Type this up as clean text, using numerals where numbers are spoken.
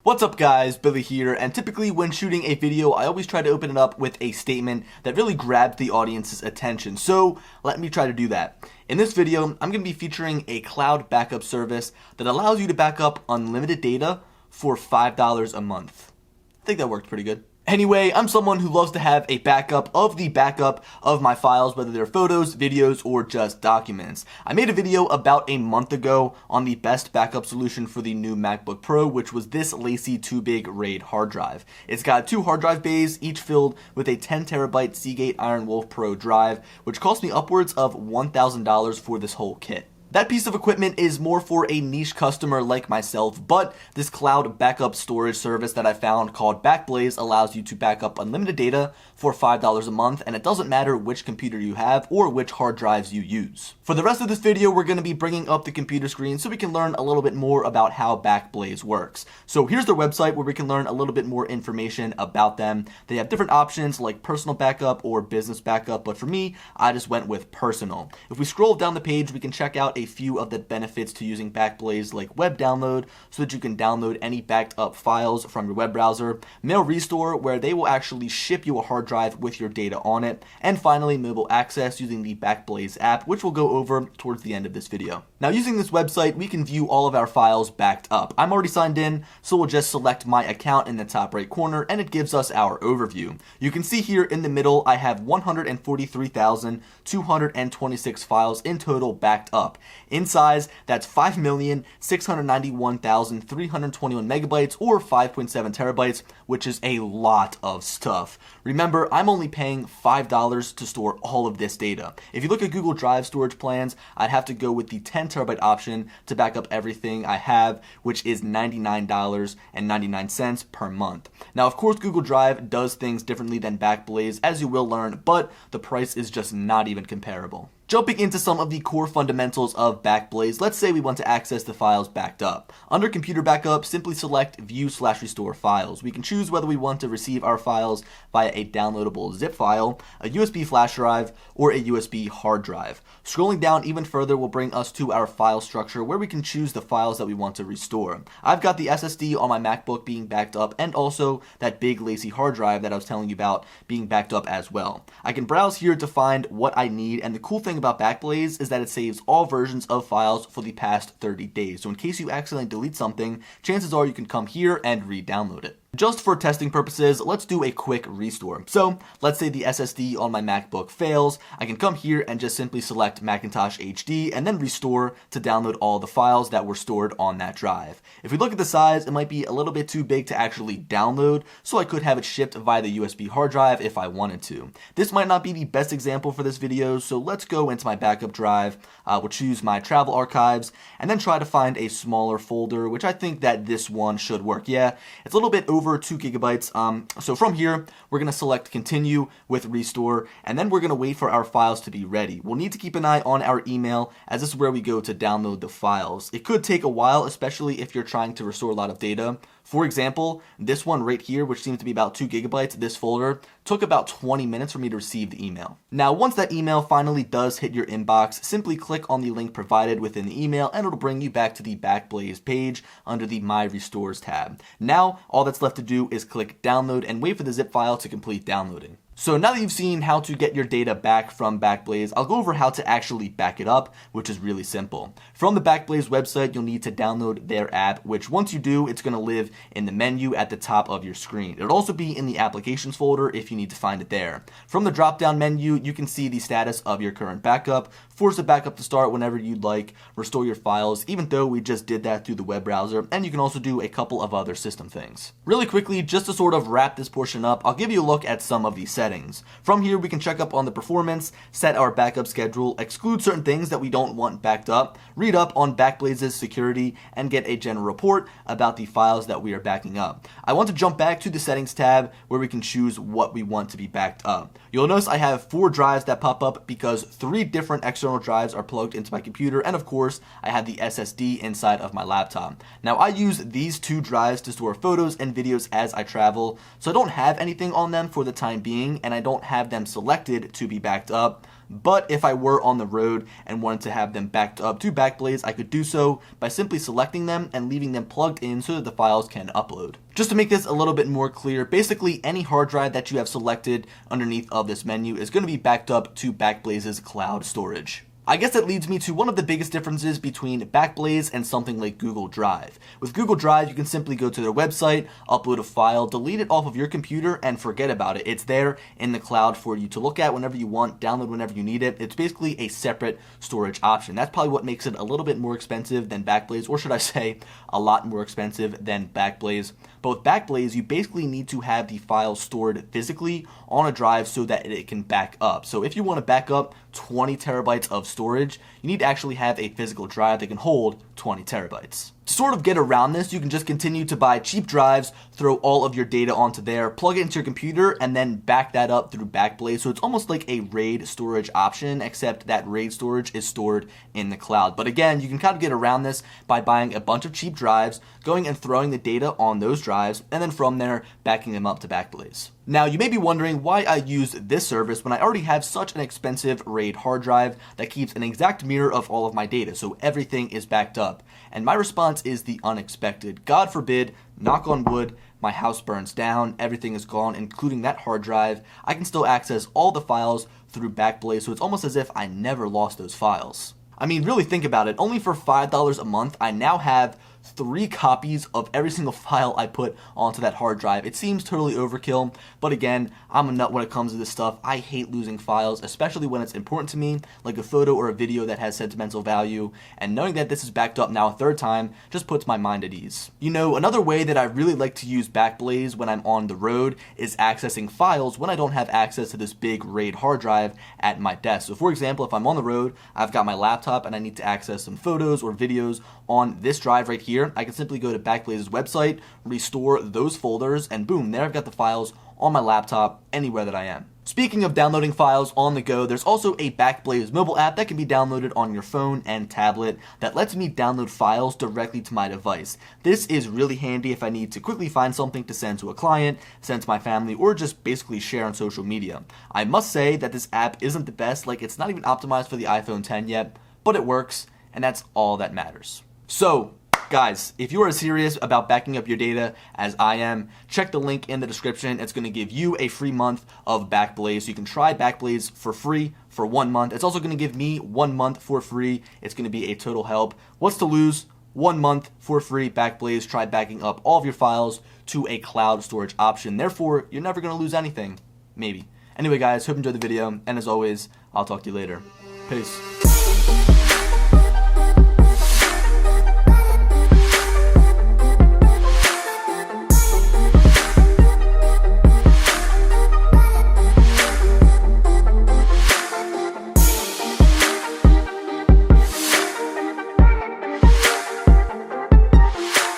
What's up guys, Billy here, and typically when shooting a video I always try to open it up with a statement that really grabs the audience's attention, so let me try to do that. In this video, I'm going to be featuring a cloud backup service that allows you to back up unlimited data for $5 a month. I think that worked pretty good. Anyway, I'm someone who loves to have a backup of my files, whether they're photos, videos, or just documents. I made a video about a month ago on the best backup solution for the new MacBook Pro, which was this lacy 2-big RAID hard drive. It's got 2 hard drive bays, each filled with a 10 terabyte Seagate Iron Wolf Pro drive, which cost me upwards of $1,000 for this whole kit. That piece of equipment is more for a niche customer like myself, but this cloud backup storage service that I found called Backblaze allows you to back up unlimited data for $5 a month, and it doesn't matter which computer you have or which hard drives you use. For the rest of this video, we're going to be bringing up the computer screen so we can learn a little bit more about how Backblaze works. So here's their website where we can learn a little bit more information about them. They have different options like personal backup or business backup, but for me, I just went with personal. If we scroll down the page, we can check out a few of the benefits to using Backblaze, like web download, so that you can download any backed up files from your web browser, mail restore, where they will actually ship you a hard drive with your data on it, and finally mobile access using the Backblaze app, which we'll go over towards the end of this video. Now, using this website, we can view all of our files backed up. I'm already signed in, so we'll just select my account in the top right corner, and it gives us our overview. You can see here in the middle, I have 143,226 files in total backed up. In size, that's 5,691,321 megabytes or 5.7 terabytes, which is a lot of stuff. Remember, I'm only paying $5 to store all of this data. If you look at Google Drive storage plans, I'd have to go with the 10 terabyte option to back up everything I have, which is $99.99 per month. Now, of course, Google Drive does things differently than Backblaze, as you will learn, but the price is just not even comparable. Jumping into some of the core fundamentals of Backblaze, let's say we want to access the files backed up. Under Computer Backup, simply select View/Restore Files. We can choose whether we want to receive our files via a downloadable zip file, a USB flash drive, or a USB hard drive. Scrolling down even further will bring us to our file structure where we can choose the files that we want to restore. I've got the SSD on my MacBook being backed up, and also that big lacy hard drive that I was telling you about being backed up as well. I can browse here to find what I need, and the cool thing about Backblaze is that it saves all versions of files for the past 30 days. So in case you accidentally delete something, chances are you can come here and re-download it. Just for testing purposes, let's do a quick restore. So let's say the SSD on my MacBook fails. I can come here and just simply select Macintosh HD and then restore to download all the files that were stored on that drive. If we look at the size, it might be a little bit too big to actually download, so I could have it shipped via the USB hard drive if I wanted to. This might not be the best example for this video, so let's go into my backup drive. We'll choose my travel archives and then try to find a smaller folder, which I think that this one should work. Yeah, it's a little bit over 2 gigabytes. So from here, we're going to select continue with restore, and then we're going to wait for our files to be ready. We'll need to keep an eye on our email, as this is where we go to download the files. It could take a while, especially if you're trying to restore a lot of data. For example, this one right here, which seems to be about 2 gigabytes, this folder, took about 20 minutes for me to receive the email. Now, once that email finally does hit your inbox, simply click on the link provided within the email and it'll bring you back to the Backblaze page under the My Restores tab. Now, all that's left to do is click download and wait for the zip file to complete downloading. So now that you've seen how to get your data back from Backblaze, I'll go over how to actually back it up, which is really simple. From the Backblaze website, you'll need to download their app, which once you do, it's going to live in the menu at the top of your screen. It'll also be in the applications folder if you need to find it there. From the drop-down menu, you can see the status of your current backup, force the backup to start whenever you'd like, restore your files, even though we just did that through the web browser, and you can also do a couple of other system things. Really quickly, just to sort of wrap this portion up, I'll give you a look at some of these settings. From here, we can check up on the performance, set our backup schedule, exclude certain things that we don't want backed up, read up on Backblaze's security, and get a general report about the files that we are backing up. I want to jump back to the settings tab where we can choose what we want to be backed up. You'll notice I have 4 drives that pop up because 3 different external drives are plugged into my computer, and of course, I have the SSD inside of my laptop. Now, I use these 2 drives to store photos and videos as I travel, so I don't have anything on them for the time being, driving and I don't have them selected to be backed up. But if I were on the road and wanted to have them backed up to Backblaze, I could do so by simply selecting them and leaving them plugged in so that the files can upload. Just to make this a little bit more clear, basically any hard drive that you have selected underneath of this menu is going to be backed up to Backblaze's cloud storage. I guess that leads me to one of the biggest differences between Backblaze and something like Google Drive. With Google Drive, you can simply go to their website, upload a file, delete it off of your computer, and forget about it. It's there in the cloud for you to look at whenever you want, download whenever you need it. It's basically a separate storage option. That's probably what makes it a little bit more expensive than Backblaze, or should I say, a lot more expensive than Backblaze. But with Backblaze, you basically need to have the file stored physically on a drive so that it can back up. So if you want to back up 20 terabytes of storage, you need to actually have a physical drive that can hold 20 terabytes. To sort of get around this, you can just continue to buy cheap drives, throw all of your data onto there, plug it into your computer, and then back that up through Backblaze. So it's almost like a RAID storage option, except that RAID storage is stored in the cloud. But again, you can kind of get around this by buying a bunch of cheap drives, going and throwing the data on those drives, and then from there, backing them up to Backblaze. Now, you may be wondering why I use this service when I already have such an expensive RAID hard drive that keeps an exact mirror of all of my data, so everything is backed up. And my response is the unexpected. God forbid, knock on wood, my house burns down, everything is gone, including that hard drive. I can still access all the files through Backblaze, so it's almost as if I never lost those files. I mean, really think about it. Only for $5 a month, I now have 3 copies of every single file I put onto that hard drive. It seems totally overkill, but again, I'm a nut when it comes to this stuff. I hate losing files, especially when it's important to me, like a photo or a video that has sentimental value, and knowing that this is backed up now a third time just puts my mind at ease. You know, another way that I really like to use Backblaze when I'm on the road is accessing files when I don't have access to this big RAID hard drive at my desk. So for example, if I'm on the road, I've got my laptop and I need to access some photos or videos on this drive right here, I can simply go to Backblaze's website, restore those folders, and boom, there I've got the files on my laptop anywhere that I am. Speaking of downloading files on the go, there's also a Backblaze mobile app that can be downloaded on your phone and tablet that lets me download files directly to my device. This is really handy if I need to quickly find something to send to a client, send to my family, or just basically share on social media. I must say that this app isn't the best, like it's not even optimized for the iPhone X yet, but it works, and that's all that matters. So, guys, if you are as serious about backing up your data as I am, check the link in the description. It's going to give you a free month of Backblaze. So you can try Backblaze for free for 1 month. It's also going to give me 1 month for free. It's going to be a total help. What's to lose? 1 month for free Backblaze. Try backing up all of your files to a cloud storage option. Therefore, you're never going to lose anything. Maybe. Anyway, guys, hope you enjoyed the video. And as always, I'll talk to you later. Peace.